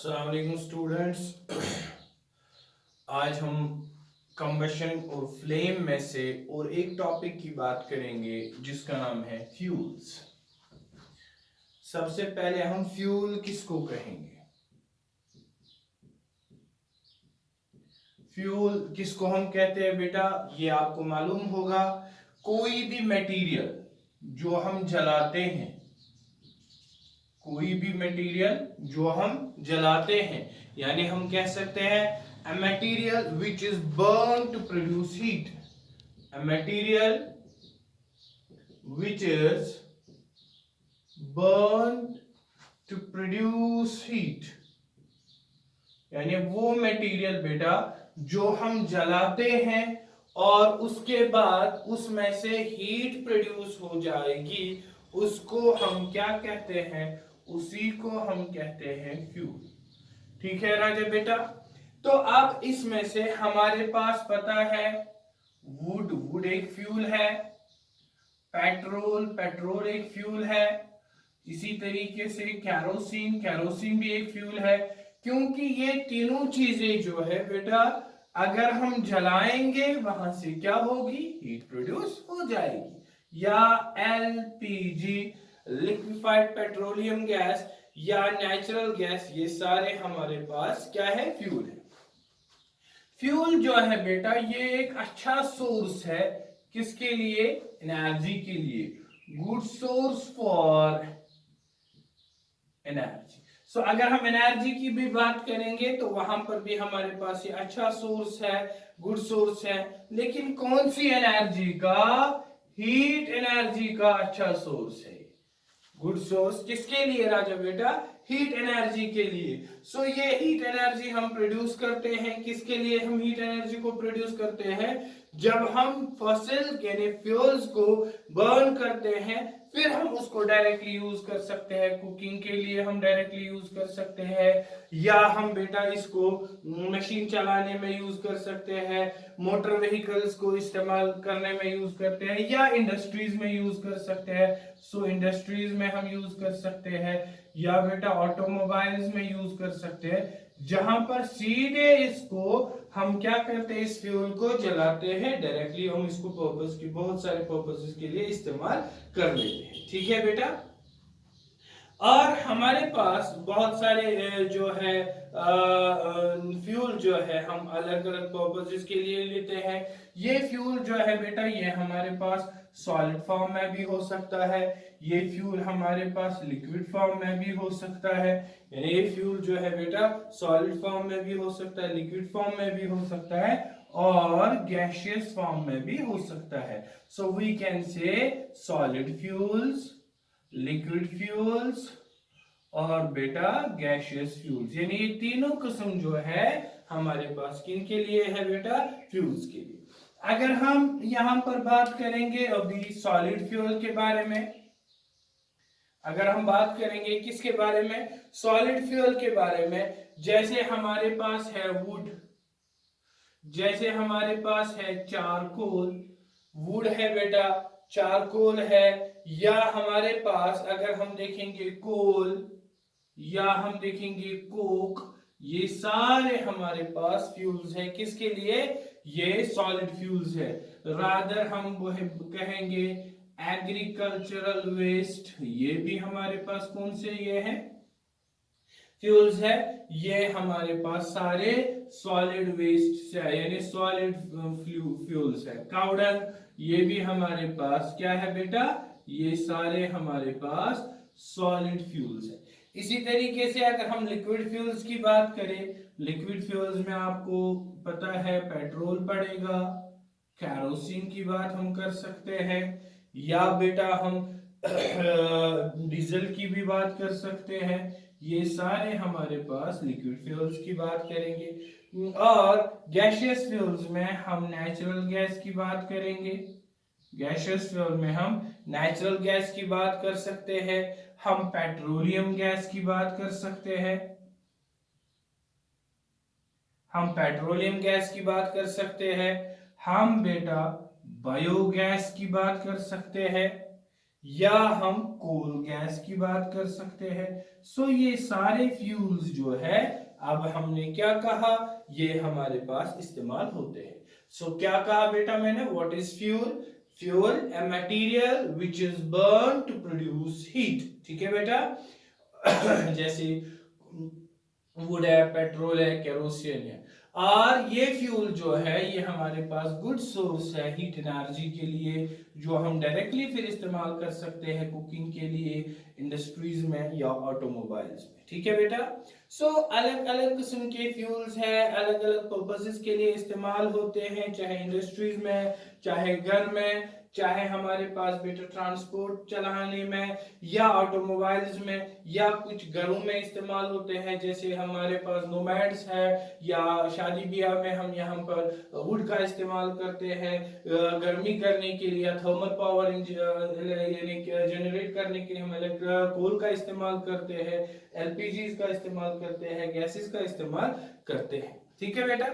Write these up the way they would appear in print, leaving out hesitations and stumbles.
अस्सलाम वालेकुम स्टूडेंट्स। आज हम कंबशन और फ्लेम में से और एक टॉपिक की बात करेंगे जिसका नाम है फ्यूल्स। सबसे पहले हम फ्यूल किसको कहेंगे? फ्यूल किसको हम कहते हैं बेटा? ये आपको मालूम होगा, कोई भी मटेरियल जो हम जलाते हैं, कोई भी मटेरियल जो हम जलाते हैं, यानी हम कह सकते हैं a material which is burned to produce heat, a material which is burned to produce heat, यानी वो मटेरियल बेटा जो हम जलाते हैं और उसके बाद उसमें से हीट प्रोड्यूस हो जाएगी, उसको हम क्या कहते हैं? उसी को हम कहते हैं फ्यूल। ठीक है राजा बेटा। तो अब इसमें से हमारे पास पता है वुड एक फ्यूल है, पेट्रोल एक फ्यूल है, इसी तरीके से कैरोसिन भी एक फ्यूल है। क्योंकि ये तीनों चीजें जो है बेटा, अगर हम जलाएंगे वहां से क्या होगी? हीट प्रोड्यूस हो जाएगी। या एलपीजी, लिक्विफाइड पेट्रोलियम गैस, या नेचुरल गैस, ये सारे हमारे पास क्या है? फ्यूल है। फ्यूल जो है बेटा ये एक अच्छा सोर्स है, किसके लिए? एनर्जी के लिए। Good source for energy. So अगर हम एनर्जी की भी बात करेंगे तो वहां पर भी हमारे पास ये अच्छा सोर्स है, गुड सोर्स है। लेकिन कौन सी एनर्जी का? हीट एनर्जी का अच्छा सोर्स है। गुड सोर्स किसके लिए राजा बेटा? हीट एनर्जी के लिए। सो ये हीट एनर्जी हम प्रोड्यूस करते हैं, किसके लिए हम हीट एनर्जी को प्रोड्यूस करते हैं? जब हम फॉसिल यानी फ्यूल्स को बर्न करते हैं, फिर हम उसको डायरेक्टली यूज कर सकते हैं, कुकिंग के लिए हम डायरेक्टली यूज कर सकते हैं, या हम बेटा इसको मशीन चलाने में यूज कर सकते हैं, मोटर व्हीकल्स को इस्तेमाल करने में यूज करते हैं, या इंडस्ट्रीज में यूज कर सकते हैं। सो इंडस्ट्रीज में हम यूज कर सकते हैं, या बेटा ऑटोमोबाइल्स में यूज कर सकते हैं, जहां पर सीधे इसको हम क्या करते हैं? इस फ्यूल को जलाते हैं डायरेक्टली। हम इसको पर्पस की बहुत सारे पर्पसेस के लिए इस्तेमाल कर लेते हैं। ठीक है बेटा। और हमारे पास बहुत सारे जो है फ्यूल जो है हम अलग अलग पर्पसेस के लिए लेते हैं। ये फ्यूल जो है बेटा ये हमारे पास सॉलिड फॉर्म में भी हो सकता है, ये फ्यूल हमारे पास लिक्विड फॉर्म में भी हो सकता है। यानी ये फ्यूल जो है बेटा सॉलिड फॉर्म में भी हो सकता है, लिक्विड फॉर्म में भी हो सकता है, और गैसियस फॉर्म में भी हो सकता है। So we can say solid fuels, liquid fuels और बेटा गैसियस फ्यूल्स। यानी ये तीनों किस्म जो है हमारे पास किन के लिए है बेटा? फ्यूल्स के लिए। अगर हम यहां पर बात करेंगे अभी सॉलिड फ्यूल के बारे में, अगर हम बात करेंगे किसके बारे में? सॉलिड फ्यूल के बारे में। जैसे हमारे पास है वुड, जैसे हमारे पास है चारकोल, वुड है बेटा, चारकोल है, या हमारे पास अगर हम देखेंगे कोल, या हम देखेंगे कोक, ये सारे हमारे पास फ्यूल्स हैं। किसके लिए? ये सॉलिड फ्यूल्स है। रादर हम वो कहेंगे एग्रीकल्चरल वेस्ट, ये भी हमारे पास कौन से ये हैं? फ्यूल्स है। ये हमारे पास सारे सॉलिड वेस्ट से यानी सॉलिड फ्यूल्स है। काउडंग, ये भी हमारे पास क्या है बेटा? ये सारे हमारे पास सॉलिड फ्यूल्स है। इसी तरीके से अगर हम लिक्विड फ्यूल्स की बात करें, लिक्विड फ्यूल्स में आपको पता है पेट्रोल पड़ेगा, कैरोसिन की बात हम कर सकते हैं, या बेटा हम डीजल की भी बात कर सकते हैं। ये सारे हमारे पास लिक्विड फ्यूल्स की बात करेंगे। और गैसियस फ्यूल्स में हम नेचुरल गैस की बात करेंगे। गैसियस फ्यूल में हम नेचुरल गैस की बात कर सकते हैं, हम पेट्रोलियम गैस की बात कर सकते हैं, हम पेट्रोलियम गैस की बात कर सकते हैं, हम बेटा बायोगैस की बात कर सकते हैं, या हम कोल गैस की बात कर सकते हैं। सो ये सारे फ्यूल्स जो है, अब हमने क्या कहा, ये हमारे पास इस्तेमाल होते हैं। सो क्या कहा बेटा मैंने, what is fuel? Fuel a material which is burn to produce heat. ठीक है बेटा जैसे वुड है, पेट्रोल है, केरोसिन है। और ये फ्यूल जो है ये हमारे पास गुड सोर्स है हीट एनर्जी के लिए, जो हम डायरेक्टली फिर इस्तेमाल कर सकते हैं कुकिंग के लिए, इंडस्ट्रीज में या ऑटोमोबाइल्स में। ठीक है बेटा। सो अलग अलग किस्म के फ्यूल्स हैं, अलग अलग पर्पसेस के लिए इस्तेमाल होते हैं, चाहे इंडस्ट्रीज में, चाहे घर में, चाहे हमारे पास बेटा ट्रांसपोर्ट चलाने में, या ऑटोमोबाइल्स में, या कुछ घरों में इस्तेमाल होते हैं, जैसे हमारे पास नोमैड्स है, या शादी ब्याह में हम यहाँ पर वुड का इस्तेमाल करते हैं गर्मी करने के लिए, थर्मल पावर यानी जनरेट करने के लिए हम कोल का इस्तेमाल करते हैं, एलपीजी का इस्तेमाल करते हैं, गैसेस का इस्तेमाल करते हैं। ठीक है बेटा।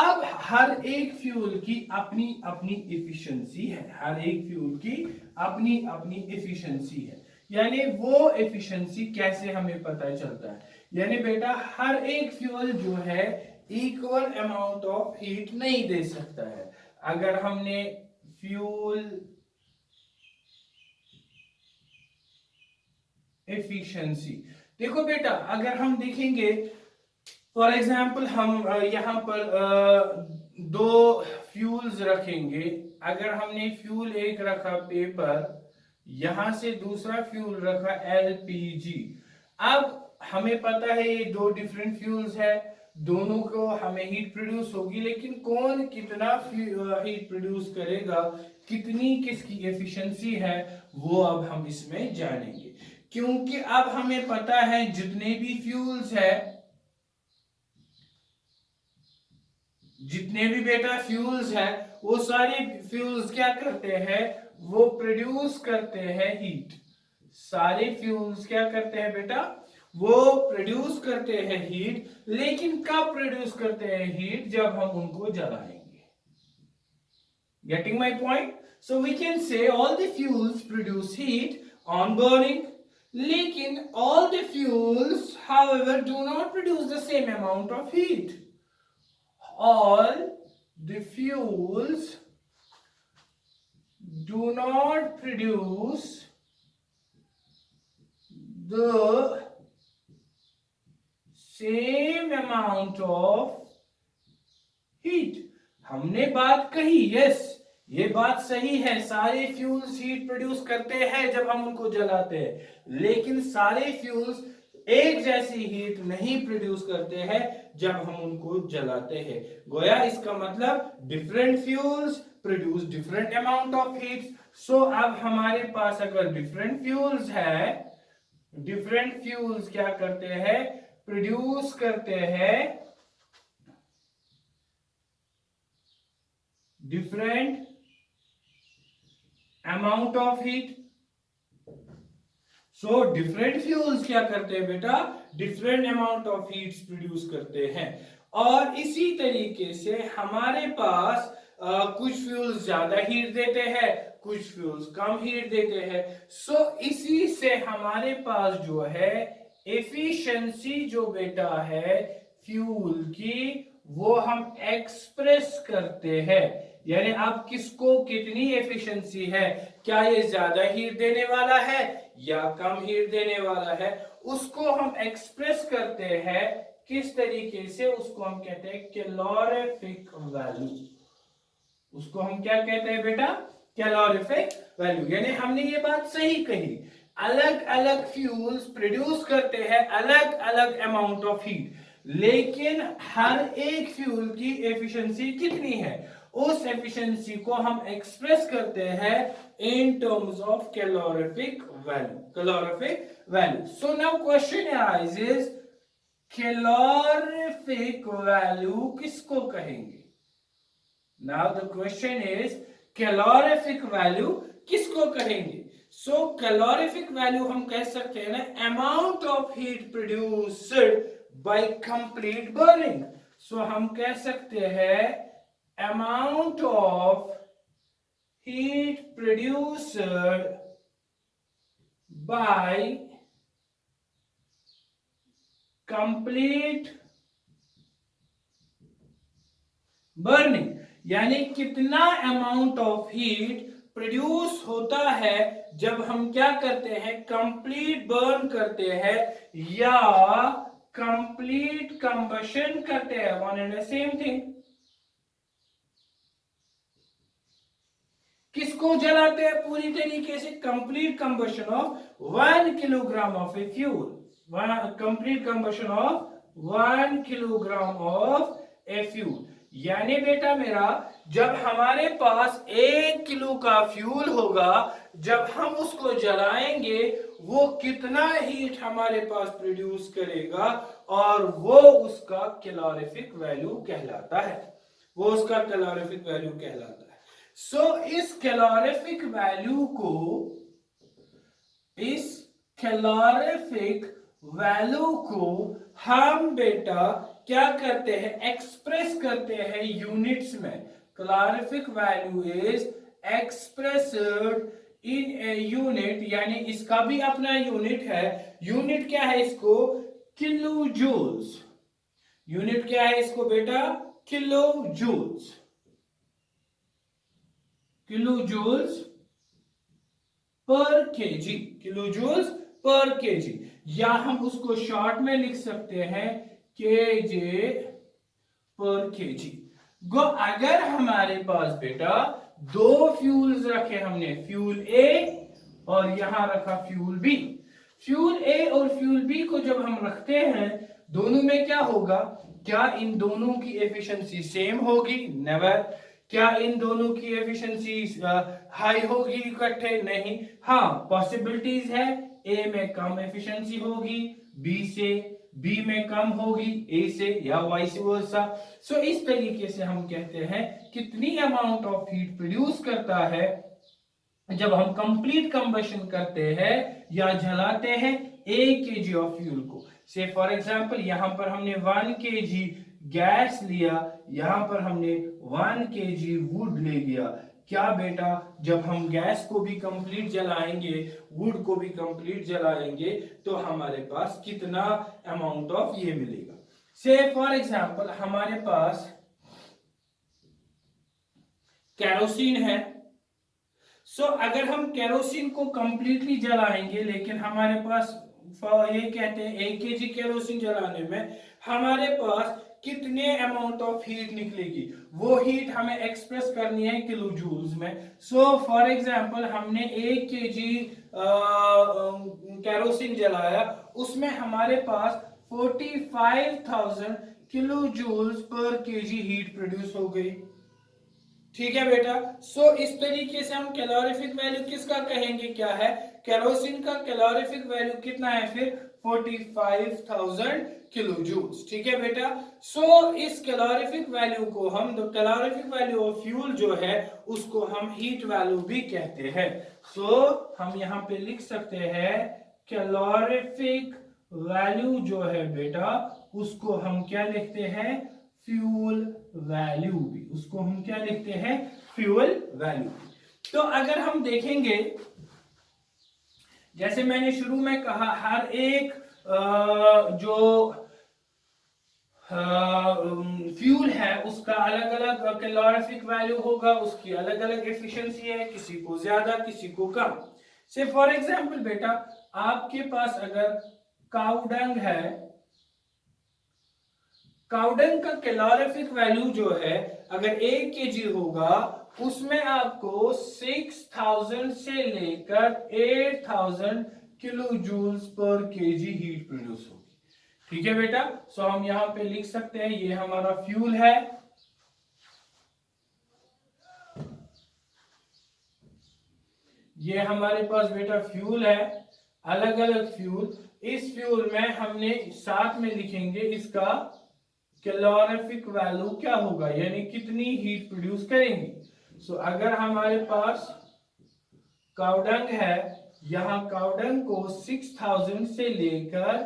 अब हर एक फ्यूल की अपनी अपनी एफिशिएंसी है, हर एक फ्यूल की अपनी अपनी एफिशिएंसी है। यानी वो एफिशिएंसी कैसे हमें पता चलता है, यानी बेटा हर एक फ्यूल जो है इक्वल अमाउंट ऑफ हीट नहीं दे सकता है। अगर हमने फ्यूल एफिशिएंसी, देखो बेटा अगर हम देखेंगे फॉर एग्जाम्पल हम यहाँ पर दो फ्यूल्स रखेंगे। अगर हमने फ्यूल एक रखा पेपर, यहां से दूसरा फ्यूल रखा एलपीजी। अब हमें पता है ये दो डिफरेंट फ्यूल्स है, दोनों को हमें हीट प्रोड्यूस होगी, लेकिन कौन कितना हीट प्रोड्यूस करेगा, कितनी किसकी एफिशिएंसी है, वो अब हम इसमें जानेंगे। क्योंकि अब हमें पता है जितने भी फ्यूल्स है, जितने भी बेटा फ्यूल्स है, वो सारे फ्यूल्स क्या करते हैं, वो प्रोड्यूस करते हैं हीट। सारे फ्यूल्स क्या करते हैं बेटा, वो प्रोड्यूस करते हैं हीट। लेकिन कब प्रोड्यूस करते हैं हीट, जब हम उनको जलाएंगे। Getting my point? So we can say all the fuels produce heat on burning, लेकिन all the fuels however do not produce the same amount of heat. All the fuels do not produce the same amount of heat। हमने बात कही, yes ये बात सही है, सारे fuels heat produce करते हैं जब हम उनको जलाते हैं, लेकिन सारे फ्यूल्स एक जैसी हीट नहीं प्रोड्यूस करते हैं जब हम उनको जलाते हैं। गोया इसका मतलब different fuels produce different amount of heat. So अब हमारे पास अगर डिफरेंट फ्यूल्स है, डिफरेंट फ्यूल्स क्या करते हैं, प्रोड्यूस करते हैं different amount of heat. So different fuels क्या करते हैं बेटा, different amount of heat produce करते हैं। और इसी तरीके से हमारे पास कुछ फ्यूल्स ज्यादा हीट देते हैं, कुछ फ्यूल्स कम हीट देते हैं। सो इसी से हमारे पास जो है एफिशिएंसी जो बेटा है फ्यूल की, वो हम एक्सप्रेस करते हैं। यानी अब किसको कितनी एफिशिएंसी है, क्या ये ज्यादा हीट देने वाला है या कम हीट देने वाला है, उसको हम एक्सप्रेस करते हैं किस तरीके से, उसको हम कहते हैं कैलोरीफिक वैल्यू। उसको हम क्या कहते हैं बेटा, कैलोरीफिक वैल्यू। यानी हमने ये बात सही कही, अलग अलग फ्यूल्स प्रोड्यूस करते हैं अलग अलग अमाउंट ऑफ हीट, लेकिन हर एक फ्यूल की एफिशिएंसी कितनी है, उस एफिशिएंसी को हम एक्सप्रेस करते हैं in terms of calorific value, calorific value. So now question arises, calorific value किसको कहेंगे? Now the question is calorific value किसको कहेंगे? सो कैलोरीफिक वैल्यू हम कह सकते हैं ना, amount of heat produced by complete burning. So हम कह सकते हैं amount of heat produced by complete burning, यानी कितना अमाउंट ऑफ हीट प्रोड्यूस होता है जब हम क्या करते हैं, कंप्लीट बर्न करते हैं या कंप्लीट कंबशन करते हैं, वन एंड सेम थिंग। किसको जलाते हैं पूरी तरीके से, complete combustion of 1 kilogram of a fuel, complete combustion of 1 kilogram of a fuel. यानी बेटा मेरा, जब हमारे पास 1 किलो का फ्यूल होगा, जब हम उसको जलाएंगे वो कितना हीट हमारे पास प्रोड्यूस करेगा, और वो उसका कैलोरीफिक वैल्यू कहलाता है, वो उसका कैलोरीफिक वैल्यू कहलाता है। सो इस कैलोरीफिक वैल्यू को, इस कैलोरीफिक वैल्यू को हम बेटा क्या करते हैं, एक्सप्रेस करते हैं यूनिट्स में। Calorific value is expressed in a unit, यानी इसका भी अपना यूनिट है। यूनिट क्या है इसको, किलो जूल्स। यूनिट क्या है इसको बेटा, kilo joules, kilo joules per kg, kilo joules per kg, या हम उसको शॉर्ट में लिख सकते हैं केजे पर केजी। गो अगर हमारे पास बेटा दो फ्यूल्स रखे हमने, फ्यूल ए और यहां रखा फ्यूल बी। फ्यूल ए और फ्यूल बी को जब हम रखते हैं, दोनों में क्या होगा, क्या इन दोनों की एफिशिएंसी सेम होगी, नेवर। क्या इन दोनों की एफिशिएंसी हाई होगी इकट्ठे, नहीं। हाँ, पॉसिबिलिटीज है, ए में कम एफिशिएंसी होगी बी से, बी में कम होगी ए से, या वाइस वर्सा। सो इस तरीके से हम कहते हैं कितनी अमाउंट ऑफ हीट प्रोड्यूस करता है जब हम कंप्लीट कंबशन करते हैं या जलाते हैं 1 kg ऑफ फ्यूल को। से फॉर एग्जांपल यहां पर हमने 1 kg गैस लिया, यहां पर हमने 1 kg वुड ले लिया। क्या बेटा, जब हम गैस को भी कंप्लीट जलाएंगे, वुड को भी कंप्लीट जलाएंगे, तो हमारे पास कितना अमाउंट ऑफ ये मिलेगा। से फॉर एग्जांपल हमारे पास केरोसिन है। सो अगर हम केरोसिन को कंप्लीटली जलाएंगे, लेकिन हमारे पास ये कहते हैं 1 kg केरोसिन जलाने में हमारे पास कितने अमाउंट ऑफ हीट निकलेगी, वो हीट हमें एक्सप्रेस करनी है किलो जूल्स में। सो फॉर एग्जांपल हमने 1 kg केरोसिन जलाया, उसमें हमारे पास 45,000 kilo joules per kg heat produce हो गई। ठीक है बेटा। सो इस तरीके से हम कैलोरीफिक वैल्यू किसका कहेंगे, क्या है, केरोसिन का कैलोरीफिक वैल्यू कितना है फिर 45,000 किलो जूल्स। ठीक है बेटा। सो इस कैलोरीफिक वैल्यू को हम, कैलोरीफिक वैल्यू ऑफ फ्यूल जो है उसको हम हीट वैल्यू भी कहते हैं। सो हम यहां पे लिख सकते हैं कैलोरीफिक वैल्यू जो है बेटा, उसको हम क्या लिखते हैं, फ्यूल वैल्यू भी, उसको हम क्या लिखते हैं, फ्यूल वैल्यू। तो अगर हम देखेंगे, जैसे मैंने शुरू में कहा, हर एक जो फ्यूल है उसका अलग अलग कैलोरीफिक वैल्यू होगा, उसकी अलग अलग एफिशिएंसी है, किसी को ज्यादा किसी को कम। से फॉर एग्जांपल बेटा, आपके पास अगर काउडंग है, काउडंग का कैलोरीफिक वैल्यू जो है अगर 1 kg होगा, उसमें आपको 6000 से लेकर 8000 kilo joules per kg heat produce होगी। ठीक है बेटा। सो हम यहां पे लिख सकते हैं, ये हमारा फ्यूल है, ये हमारे पास बेटा फ्यूल है, अलग अलग फ्यूल। इस फ्यूल में हमने साथ में लिखेंगे इसका कैलोरीफिक वैल्यू क्या होगा, यानी कितनी हीट प्रोड्यूस करेंगे। सो अगर हमारे पास काउडंग है, यहां काउडंग को 6000 से लेकर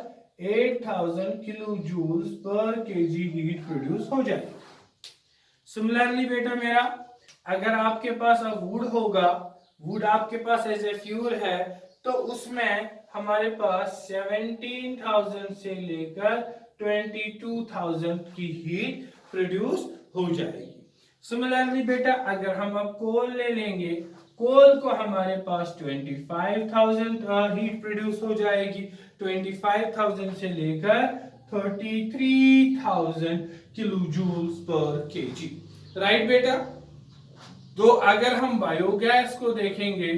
8000 kilo joules per kg heat produce हो जाएगी। सिमिलरली बेटा मेरा, अगर आपके पास अब वुड होगा, वुड आपके पास एज ए फ्यूल है, तो उसमें हमारे पास 17,000 से लेकर 22,000 की हीट प्रोड्यूस हो जाएगी। सिमिलरली बेटा अगर हम अब कोल ले लेंगे, कोल को हमारे पास 25,000 हीट प्रोड्यूस हो जाएगी, 25,000 से लेकर 33,000 kilo joules per kg. Right बेटा। तो अगर हम बायोगैस को देखेंगे,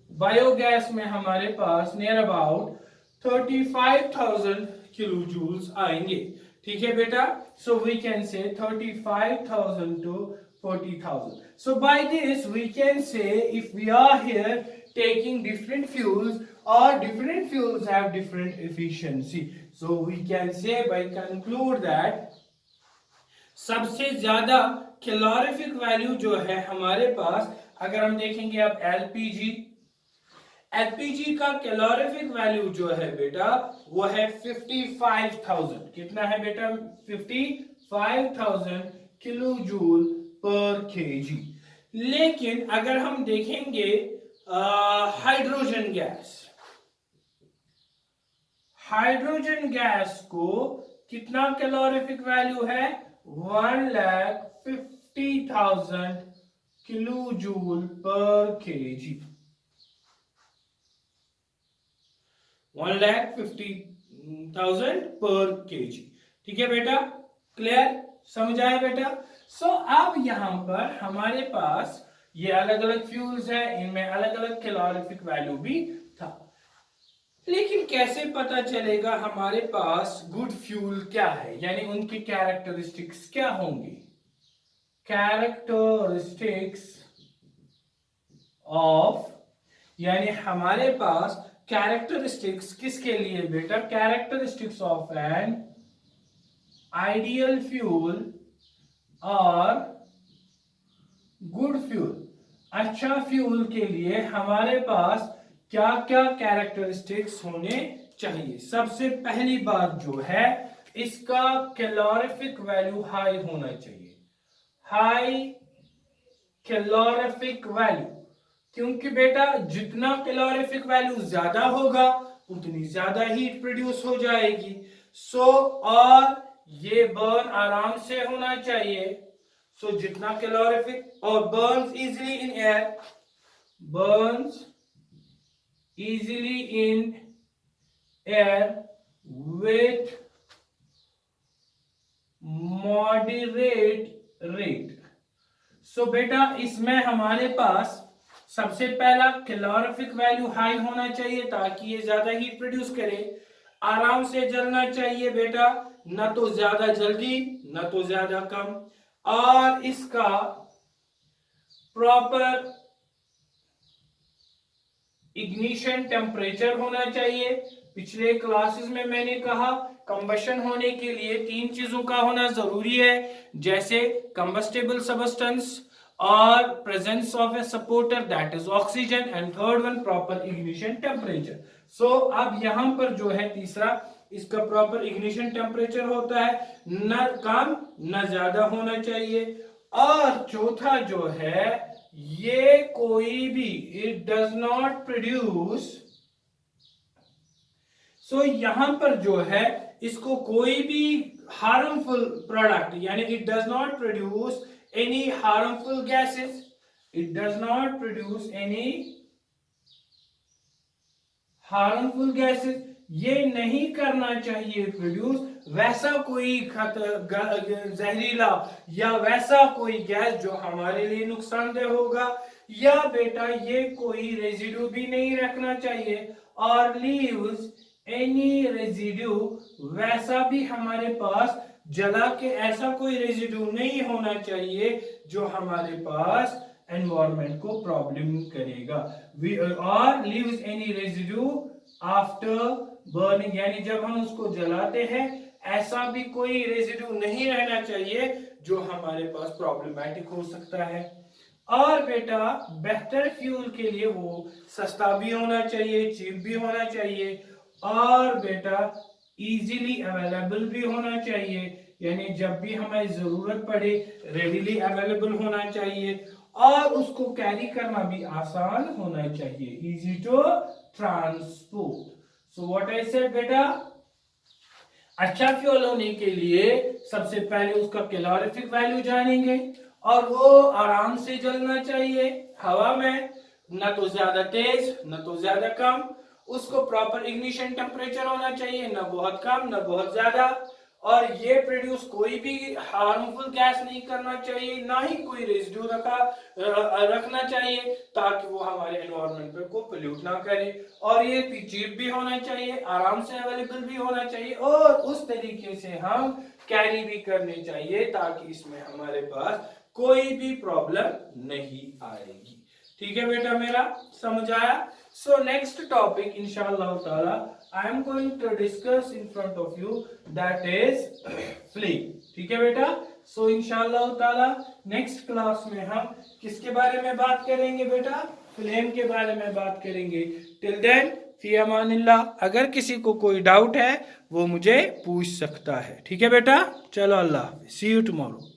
बायोगैस में हमारे पास नियर अबाउट 35,000 किलो जूल्स आएंगे। ठीक है बेटा। सो वी कैन से 35,000 to 40,000. So by this we can say if we are here taking different fuels or different fuels have different efficiency. So we can say by conclude that सबसे ज्यादा calorific value जो है हमारे पास, अगर हम देखेंगे अब एलपीजी, एलपीजी का कैलोरीफिक वैल्यू जो है बेटा वो है 55,000। कितना है बेटा? 55,000 किलो जूल पर केजी। लेकिन अगर हम देखेंगे हाइड्रोजन गैस, हाइड्रोजन गैस को कितना कैलोरीफिक वैल्यू है? 1,50,000 किलो जूल पर केजी। 1,50,000 पर केजी। ठीक है बेटा, क्लियर, समझ आया बेटा? सो अब यहां पर हमारे पास ये अलग अलग फ्यूल्स हैं, इनमें अलग अलग कैलोरीफिक वैल्यू भी था। लेकिन कैसे पता चलेगा हमारे पास गुड फ्यूल क्या है, यानी उनकी कैरेक्टरिस्टिक्स क्या होंगी? कैरेक्टरिस्टिक्स ऑफ, यानी हमारे पास कैरेक्टरिस्टिक्स किसके लिए बेटा? Characteristics of an ideal fuel और गुड फ्यूल। अच्छा फ्यूल के लिए हमारे पास क्या क्या कैरेक्टरिस्टिक्स होने चाहिए? सबसे पहली बात जो है, इसका कैलोरीफिक वैल्यू हाई होना चाहिए, हाई कैलोरीफिक वैल्यू। क्योंकि बेटा जितना कैलोरीफिक वैल्यू ज्यादा होगा उतनी ज्यादा हीट प्रोड्यूस हो जाएगी। और ये बर्न आराम से होना चाहिए। जितना कैलोरीफिक, और Burns easily in air, Burns easily in air with moderate rate. बेटा इसमें हमारे पास सबसे पहला कैलोरीफिक वैल्यू हाई होना चाहिए ताकि ये ज्यादा हीट प्रोड्यूस करे। आराम से जलना चाहिए बेटा, ना तो ज्यादा जल्दी ना तो ज्यादा कम। और इसका प्रॉपर इग्निशन टेम्परेचर होना चाहिए। पिछले क्लासेस में मैंने कहा कंबशन होने के लिए 3 चीजों का होना जरूरी है, जैसे कंबस्टेबल सबस्टेंस और presence of A supporter that is oxygen, and third one proper ignition temperature. अब यहां पर जो है तीसरा, इसका प्रॉपर इग्निशन टेम्परेचर होता है, न कम न ज्यादा होना चाहिए। और चौथा जो है, ये कोई भी, इट डज नॉट प्रोड्यूस, यहां पर जो है इसको कोई भी हार्मफुल प्रोडक्ट, यानी it does not produce any harmful gases, it does not produce any harmful gases, ये नहीं करना चाहिए प्रोड्यूस वैसा कोई जहरीला या वैसा कोई गैस जो हमारे लिए नुकसानदेह होगा, या बेटा ये कोई रेजिड्यू भी नहीं रखना चाहिए, और लीव्स एनी रेजिड्यू, वैसा भी हमारे पास जला के ऐसा कोई रेजिड्यू नहीं होना चाहिए जो हमारे पास एनवायरनमेंट को प्रॉब्लम करेगा। और leaves any residue after burning, यानी जब हम उसको जलाते हैं ऐसा भी कोई रेजिड्यू नहीं रहना चाहिए जो हमारे पास प्रॉब्लमैटिक हो सकता है। और बेटा बेहतर फ्यूल के लिए वो सस्ता भी होना चाहिए, चीप भी होना चाहिए, और बेटा इजीली अवेलेबल भी होना चाहिए, यानी जब भी हमें जरूरत पड़े रेडीली अवेलेबल होना चाहिए। और उसको कैरी करना भी आसान होना चाहिए, easy to transport. So what I said बेटा, अच्छा फ्यूल होने के लिए सबसे पहले उसका कैलोरीफिक वैल्यू जानेंगे, और वो आराम से जलना चाहिए हवा में, न तो ज्यादा तेज न तो ज्यादा कम। उसको प्रॉपर इग्निशन टेम्परेचर होना चाहिए, न बहुत कम न बहुत ज्यादा। और ये प्रोड्यूस कोई भी हार्मफुल गैस नहीं करना चाहिए, ना ही कोई रेजिड्यू रखना चाहिए, ताकि वो हमारे एनवायरनमेंट को पोल्यूट ना करे। और ये चीप भी होना चाहिए, आराम से अवेलेबल भी होना चाहिए, और उस तरीके से हम कैरी भी करने चाहिए ताकि इसमें हमारे पास कोई भी प्रॉब्लम नहीं आएगी। ठीक है बेटा, मेरा समझ आया। सो नेक्स्ट टॉपिक इंशाअल्लाह ताला I am going to discuss in front of you, that is flame. ठीक है बेटा, सो इंशाअल्लाह ताला नेक्स्ट क्लास में हम किसके बारे में बात करेंगे बेटा, फ्लेम के बारे में बात करेंगे। टिल देन फी अमानिल्लाह, अगर किसी को कोई डाउट है वो मुझे पूछ सकता है। ठीक है बेटा, चलो अल्लाह, सी यू टुमारो।